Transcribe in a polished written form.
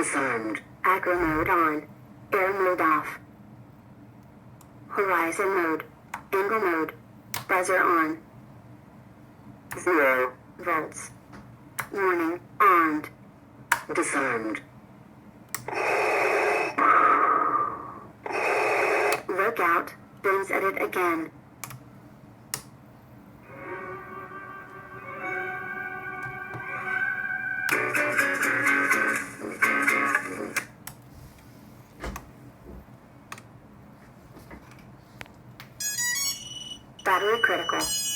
Disarmed. Acro mode on. Air mode off. Horizon mode. Angle mode. Buzzer on. 0 volts. Warning. Armed. Disarmed. Look out. Booms at it again. Battery critical.